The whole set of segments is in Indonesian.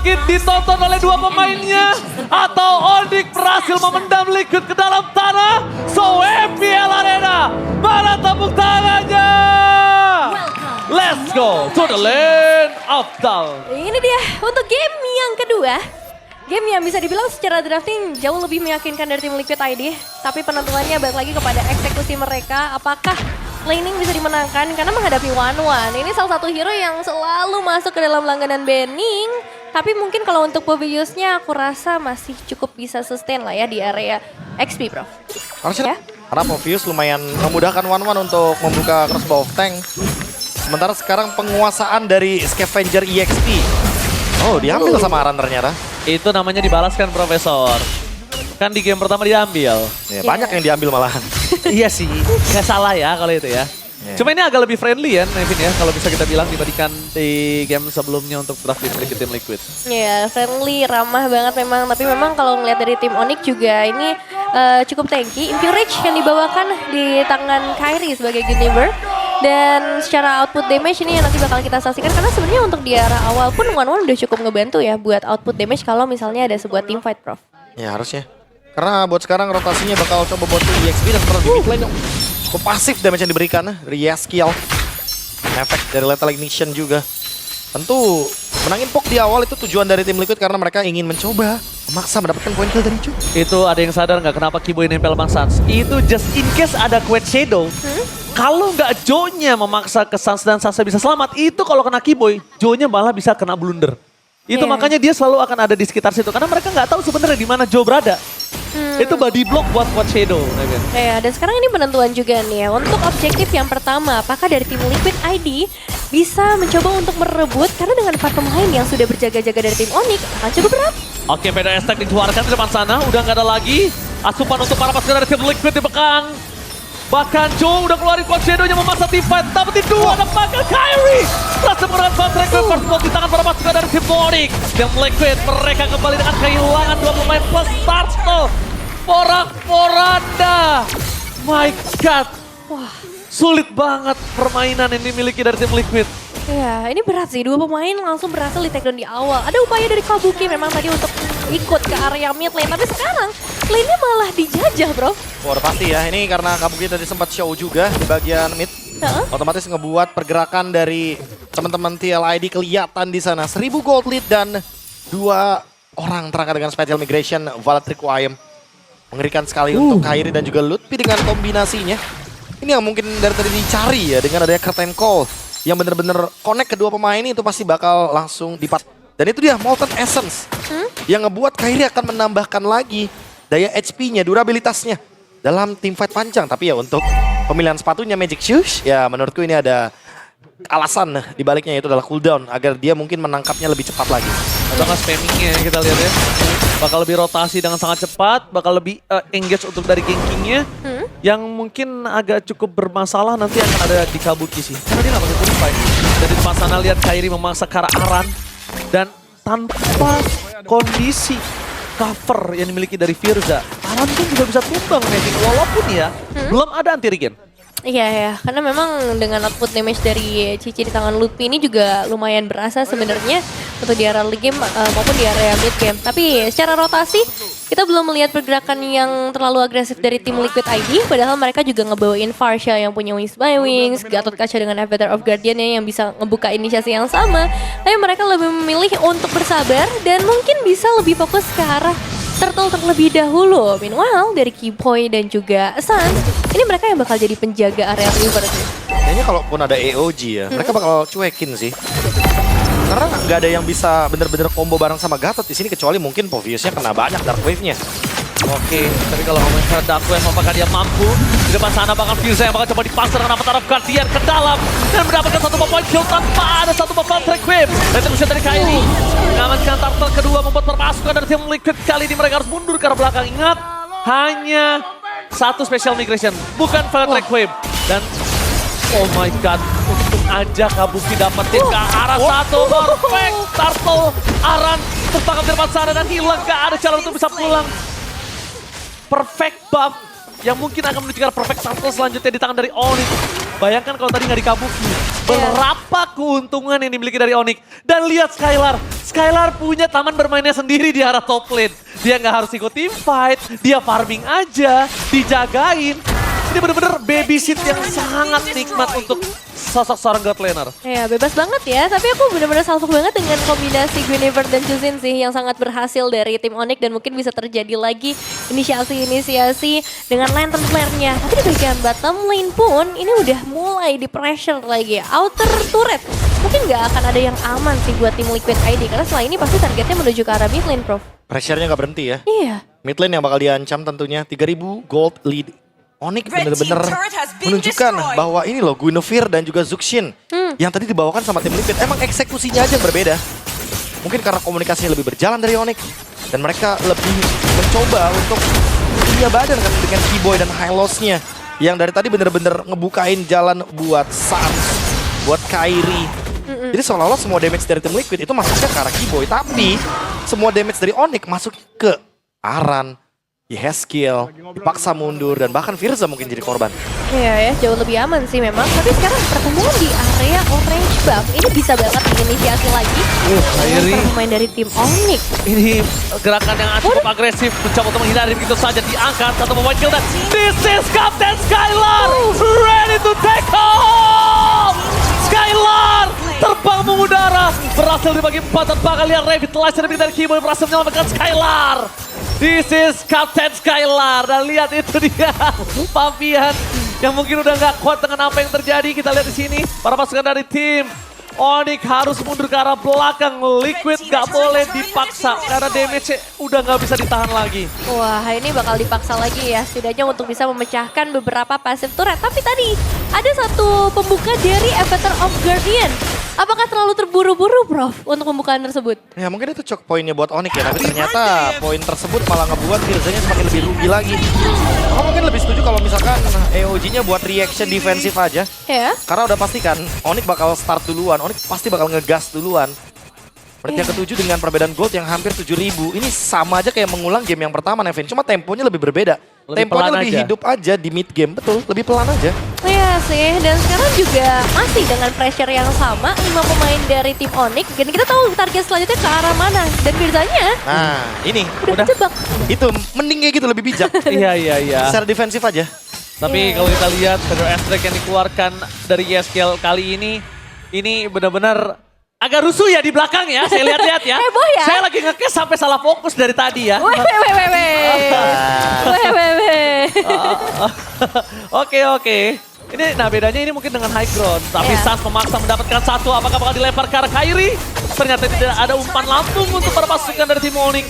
bangkit ditonton oleh dua pemainnya. Atau Onyx berhasil memendam Liquid ke dalam tanah. So FPL Arena, mana tepuk tangannya? Let's go to the land of Tal. Ini dia untuk game yang kedua. Game yang bisa dibilang secara drafting jauh lebih meyakinkan dari tim Liquid ID. Tapi penentuannya balik lagi kepada eksekusi mereka. Apakah laning bisa dimenangkan karena menghadapi One. Ini salah satu hero yang selalu masuk ke dalam langganan banning. Tapi mungkin kalau untuk Poviusnya aku rasa masih cukup bisa sustain lah ya di area XP, Bro. Harusnya Ya? karena Povius lumayan memudahkan One untuk membuka crossbow of tank. Sementara sekarang penguasaan dari Scavenger EXP. Oh, diambil sama Aran ternyata. Itu namanya dibalaskan Profesor. Kan di game pertama diambil. Ya, banyak yang diambil malahan. Iya sih, nggak salah ya kalau itu ya. Yeah. Cuma ini agak lebih friendly ya, Nevin ya, kalau bisa kita bilang dibandingkan di game sebelumnya untuk draft dimiliki tim Liquid. Ya, friendly, ramah banget memang. Tapi memang kalau ngeliat dari tim Onyx juga ini cukup tanky. Impurage yang dibawakan di tangan Kairi sebagai Gunniver. Dan secara output damage ini yang nanti bakal kita saksikan. Karena sebenarnya untuk di arah awal pun One udah cukup ngebantu ya buat output damage kalau misalnya ada sebuah team fight, Prof. Ya harusnya. Karena buat sekarang rotasinya bakal coba buat EXP dan perlu di mid lane dong. Cukup pasif damage yang diberikan dari Yaskiel. Efek dari Lethal Ignition juga. Tentu menangin Pok di awal itu tujuan dari tim Liquid karena mereka ingin mencoba memaksa mendapatkan poin kill dari Ju. Itu ada yang sadar nggak kenapa Kiboy nempel Bang Sans? Itu just in case ada Quet Shadow. Kalau nggak Joe-nya memaksa ke Sans dan Sansa bisa selamat, itu kalau kena Kiboy, Joe-nya malah bisa kena blunder. Itu Yeah. makanya dia selalu akan ada di sekitar situ karena mereka nggak tahu sebenarnya di mana Joe berada. Itu body block buat Quet Shadow, Nevin. Ya, dan sekarang ini penentuan juga nih ya. Untuk objektif yang pertama, apakah dari tim Liquid ID bisa mencoba untuk merebut karena dengan 4 pemain yang sudah berjaga-jaga dari tim Onyx akan cukup berat. Oke, beda estek dikeluarkan di depan sana, udah nggak ada lagi. Asupan untuk para pasukan dari tim Liquid di bekang. Bahkan Joe udah keluarin Quad Shadow-nya memaksa team fight. Dapetin dua, ada bakal Kyrie. Berhasil menggunakan Fast First Blood di tangan para pasukan dari tim Onyx. Tim Liquid, mereka kembali dengan kehilangan dua pemain plus Starstall. Porak-poranda. My God. Wah, sulit banget permainan yang dimiliki dari tim Liquid. Ya, ini berat sih. Dua pemain langsung berhasil di take down di awal. Ada upaya dari Kabuki memang tadi untuk ikut ke area mid lane. Tapi sekarang lane-nya malah dijajah, Bro. Wah, udah pasti ya. Ini karena Kabuki tadi sempat show juga di bagian mid. Otomatis ngebuat pergerakan dari teman-teman TLID kelihatan di sana. 1000 gold lead dan 2 orang terangkat dengan special migration Valet Requiem. Mengerikan sekali untuk Kairi dan juga Lutfi dengan kombinasinya. Ini yang mungkin dari tadi dicari ya dengan adanya curtain call. Yang bener-bener connect kedua pemain ini itu pasti bakal langsung dipat. Dan itu dia Molten Essence. Yang ngebuat Kairi akan menambahkan lagi daya HP-nya, durabilitasnya dalam team fight panjang. Tapi ya untuk pemilihan sepatunya Magic Shoes, ya menurutku ini ada alasan di baliknya, yaitu adalah cooldown agar dia mungkin menangkapnya lebih cepat lagi. Atau nggak spammingnya kita lihat ya. Bakal lebih rotasi dengan sangat cepat, bakal lebih engage untuk dari gankingnya. Yang mungkin agak cukup bermasalah nanti akan ada di Kabuki sih. Karena dia nggak pakai purify. Jadi pas sana lihat Kairi memaksa ke arah Aran. Dan tanpa kondisi cover yang dimiliki dari Firza, Aran pun juga bisa tumbang Nevin. Walaupun ya belum ada anti regen. Iya ya, karena memang dengan output damage dari Cici di tangan Lutfi ini juga lumayan berasa sebenarnya untuk di area late game maupun di area mid game. Tapi secara rotasi kita belum melihat pergerakan yang terlalu agresif dari tim Liquid ID. Padahal mereka juga ngebawain Farsha yang punya Wings by Wings, Gatot Kaca dengan Avatar of Guardian-nya yang bisa ngebuka inisiasi yang sama. Tapi mereka lebih memilih untuk bersabar dan mungkin bisa lebih fokus ke arah Turtle terlebih dahulu. Meanwhile dari Kiboy dan juga Sans, ini mereka yang bakal jadi penjaga area river sih. Kayaknya kalaupun ada AOG ya, mereka bakal cuekin sih. Karena nggak ada yang bisa bener-bener combo bareng sama Gatot di sini kecuali mungkin Poviusnya kena banyak Dark Wave-nya. Oke, tapi kalau ngomongin ke Dark Wave, apakah dia mampu? Di depan sana bahkan Firza yang bakal coba dipaksa dengan Avatar of Guardian ke dalam. Dan mendapatkan satu point kill tanpa ada satu buff track wave. Dan terusnya dari Kairi. Mengamankan turtle kedua membuat perpasukan dari tim Liquid. Kali ini mereka harus mundur ke arah belakang. Ingat, hanya satu special migration, bukan track wave. Dan oh my God, untung aja Kabuki dapetin ke arah satu. Perfect, turtle, Aran tertangkap di depan sana dan hilang. Gak ada cara untuk bisa pulang. Perfect buff yang mungkin akan menuju ke arah perfect turtle selanjutnya di tangan dari Onyx. Bayangkan kalau tadi nggak dikabuki. Berapa keuntungan yang dimiliki dari Onyx. Dan lihat Skylar. Skylar punya taman bermainnya sendiri di arah top lane. Dia nggak harus ikut team fight. Dia farming aja. Dijagain. Ini bener-bener babysit yang sangat nikmat untuk sosok seorang god laner. Ya bebas banget ya, tapi aku benar-benar salfok banget dengan kombinasi Guinevere dan Juzin sih yang sangat berhasil dari tim Onyx dan mungkin bisa terjadi lagi inisiasi dengan lantern flare-nya. Tapi di bagian bottom lane pun ini udah mulai di pressure lagi. Outer turret mungkin nggak akan ada yang aman sih buat tim Liquid ID karena setelah ini pasti targetnya menuju ke arah mid lane, Prof. Pressure-nya nggak berhenti ya. Iya. Mid lane yang bakal diancam tentunya 3.000 gold lead. Onyx bener-bener menunjukkan bahwa ini loh Guinevere dan juga Zuxin yang tadi dibawakan sama tim Liquid. Emang eksekusinya aja yang berbeda. Mungkin karena komunikasinya lebih berjalan dari Onyx. Dan mereka lebih mencoba untuk punya badan kan dengan Keyboy dan Hylos-nya. Yang dari tadi bener-bener ngebukain jalan buat Sans, buat Kairi. Jadi seolah-olah semua damage dari tim Liquid itu masuknya ke arah Keyboy. Tapi semua damage dari Onyx masuk ke Aran, Yeskiel, dipaksa mundur, dan bahkan Firza mungkin jadi korban. Iya ya, jauh lebih aman sih memang. Tapi sekarang pertemuan di area orange buff ini bisa banget diinisiasi lagi. Kairi. Pemain dari tim Onyx. Ini gerakan yang cukup agresif, mencoba untuk menghindari begitu saja diangkat satu pemain kill dan this is Captain Skylar ready to take off. Skylar terbang mengudara, berhasil dibagi 4 dan bakal lihat revitalizer dari Keyboy berhasil menyelamatkan Skylar. This is Captain Skylar dan lihat itu dia Pavian yang mungkin udah nggak kuat dengan apa yang terjadi. Kita lihat di sini para pasukan dari tim Onyx harus mundur ke arah belakang. Liquid nggak boleh dipaksa karena damage udah nggak bisa ditahan lagi. Wah, ini bakal dipaksa lagi ya, setidaknya untuk bisa memecahkan beberapa passive turret. Tapi tadi ada satu pembuka dari Avatar of Guardian. Apakah terlalu terburu-buru, Prof, untuk pembukaan tersebut? Ya mungkin itu choke poinnya buat Onyx ya, tapi ternyata poin tersebut malah ngebuat Firzanya semakin lebih rugi lagi. Aku mungkin lebih setuju kalau misalkan EOG-nya buat reaction defensif aja. Ya. Karena udah pastikan Onyx bakal start duluan, Onyx pasti bakal ngegas duluan. Berarti yang ketujuh dengan perbedaan gold yang hampir 7.000. Ini sama aja kayak mengulang game yang pertama, Nevin. Cuma temponya lebih berbeda. Temponya lebih hidup aja di mid game, betul. Lebih pelan aja. Iya sih, dan sekarang juga masih dengan pressure yang sama, 5 pemain dari tim Onyx. Dan kita tahu target selanjutnya ke arah mana. Dan Firzanya Nah, ini udah kejebak. itu mending kayak gitu lebih bijak. Iya. Secara defensif aja. Tapi kalau kita lihat Shadow S-Drake yang dikeluarkan dari Yeskiel kali ini benar-benar agak rusuh ya di belakang ya, saya lihat-lihat ya. Heboh ya? Saya lagi nge-cast sampai salah fokus dari tadi ya. Weh. Oke. Ini nah bedanya ini mungkin dengan high ground. Tapi Iya. Sans memaksa mendapatkan satu, apakah bakal dilempar ke arah Kairi? Ternyata tidak ada umpan lambung untuk para pasukan dari tim Onyx.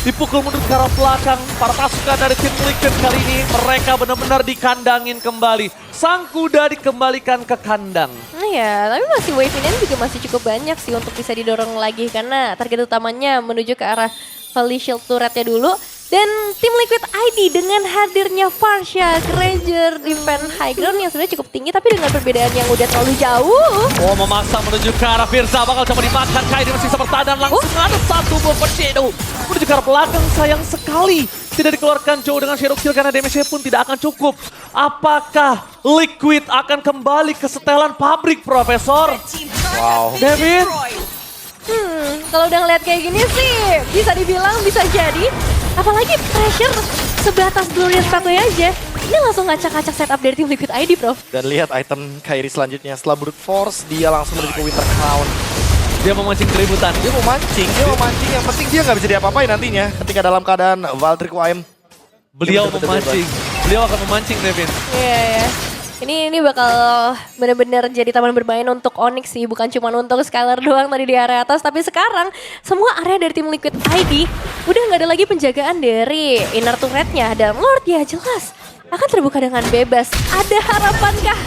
Dipukul mundur ke arah belakang, para pasukan dari tim Liquid kali ini mereka benar-benar dikandangin kembali. Sang kuda dikembalikan ke kandang. Iya, tapi masih wave ini juga masih cukup banyak sih untuk bisa didorong lagi karena target utamanya menuju ke arah Holy Shield turretnya dulu. Dan tim Liquid ID dengan hadirnya Farsha, Granger, defense high ground yang sebenarnya cukup tinggi tapi dengan perbedaan yang udah terlalu jauh. Oh, memaksa menuju ke arah Firza, bakal coba dimakan. Kairi masih bisa bertahan, langsung ada satu bomba shadow. Menuju ke arah belakang, sayang sekali. Tidak dikeluarkan jauh dengan shadow kill karena damage-nya pun tidak akan cukup. Apakah Liquid akan kembali ke setelan pabrik, Profesor? Wow. Devin? Kalau udah ngeliat kayak gini sih bisa dibilang bisa jadi. Apalagi pressure sebatas Glorious Pathway aja. Ini langsung ngacak-ngacak setup dari tim Liquid ID, Prof. Dan lihat item Kairi selanjutnya. Setelah brute force, dia langsung menuju ke Winter Crown. Dia mau mancing keributan. Dia mau mancing. Yang penting dia nggak bisa diapa-apain nantinya. Ketika dalam keadaan Valtryek UAM. Beliau memancing. Beliau akan memancing, Devin. Iya. Ini bakal benar-benar jadi taman bermain untuk Onyx sih, bukan cuma untuk Skylar doang tadi di area atas, tapi sekarang semua area dari tim Liquid ID udah nggak ada lagi penjagaan dari inner turretnya dan Lord ya jelas akan terbuka dengan bebas. Ada harapankah,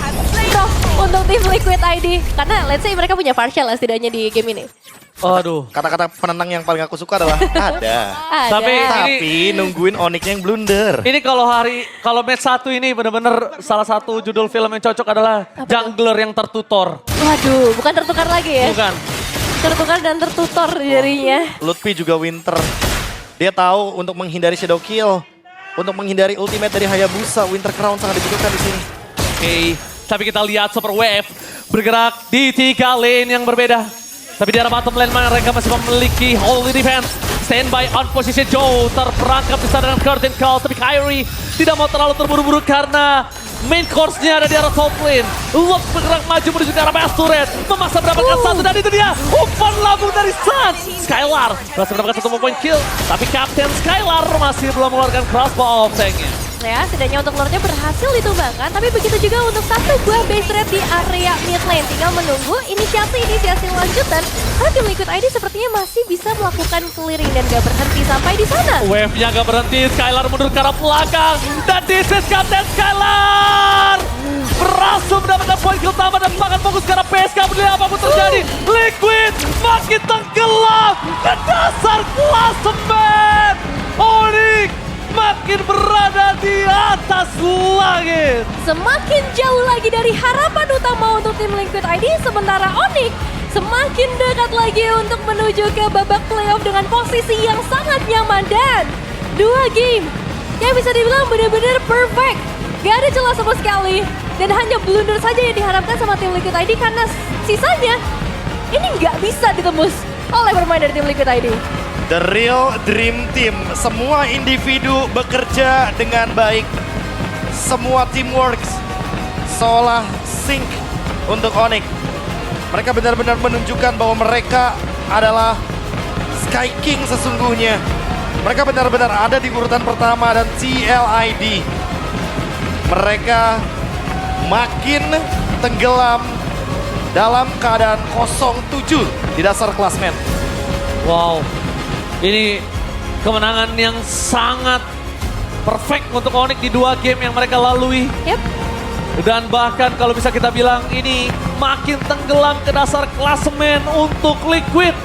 Prof, untuk tim Liquid ID? Karena let's say mereka punya Farsha lah setidaknya di game ini. Aduh. Kata-kata penentang yang paling aku suka adalah ada. Tapi nungguin Onyx yang blunder. Ini kalau match 1 ini benar-benar salah satu judul film yang cocok adalah Jungler yang tertutor. Waduh, bukan tertukar lagi ya? Bukan. Tertukar dan tertutor jadinya. Lutfi juga Winter. Dia tahu untuk menghindari shadow kill, untuk menghindari ultimate dari Hayabusa, Winter Crown sangat dibutuhkan di sini. Oke, Tapi kita lihat Super Wave bergerak di 3 lane yang berbeda. Tapi di arah bottom lane mereka masih memiliki Holy Defense. Standby on position Joe, terperangkap di sana dengan Curtain Call. Tapi Kyrie tidak mau terlalu terburu-buru karena main course-nya ada di arah top lane. Lux bergerak maju menuju ke arah base turret. Memaksa mendapatkan satu dan itu dia umpan lambung dari Suns. Skylar berhasil mendapatkan 1 point kill. Tapi Kapten Skylar masih belum mengeluarkan crossbow of tank-nya. Ya, setidaknya untuk Lordnya berhasil ditumbangkan, tapi begitu juga untuk satu buah base red di area mid lane. Tinggal menunggu inisiasi lanjutan, karena tim Liquid ID sepertinya masih bisa melakukan clearing dan gak berhenti sampai di sana. Wave-nya gak berhenti, Skylar mundur ke arah belakang. Dan this is Kapten Skylar! Berhasil mendapatkan poin kill tambah dan makan fokus ke arah PSK. Berdiri apapun terjadi, Liquid makin tenggelam ke dasar klasemen. Onyx makin berada di atas langit. Semakin jauh lagi dari harapan utama untuk tim Liquid ID, sementara Onyx semakin dekat lagi untuk menuju ke babak playoff dengan posisi yang sangat nyaman dan 2 game yang bisa dibilang benar-benar perfect. Gak ada celah sama sekali dan hanya blunder saja yang diharapkan sama tim Liquid ID karena sisanya ini nggak bisa ditembus oleh pemain dari tim Liquid ID. The real dream team. Semua individu bekerja dengan baik. Semua teamwork seolah sync untuk Onyx. Mereka benar-benar menunjukkan bahwa mereka adalah Sky King sesungguhnya. Mereka benar-benar ada di urutan pertama dan TLID. Mereka makin tenggelam dalam keadaan 0-7 di dasar klasmen. Wow, ini kemenangan yang sangat perfect untuk Onyx di 2 game yang mereka lalui. Yep. Dan bahkan kalau bisa kita bilang ini makin tenggelam ke dasar klasemen untuk Liquid.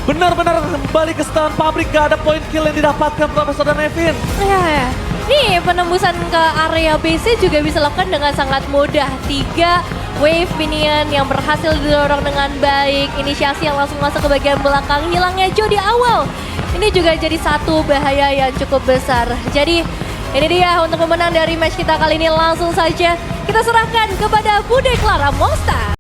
Benar-benar kembali ke stand pabrik, gak ada poin kill yang didapatkan Profesor dan Evin. Ya. Nih penembusan ke area BC juga bisa dilakukan dengan sangat mudah. 3 wave minion yang berhasil didorong dengan baik. Inisiasi yang langsung masuk ke bagian belakang. Hilangnya Joe di awal. Ini juga jadi satu bahaya yang cukup besar. Jadi ini dia untuk pemenang dari match kita kali ini. Langsung saja kita serahkan kepada Bude Clara Mosta.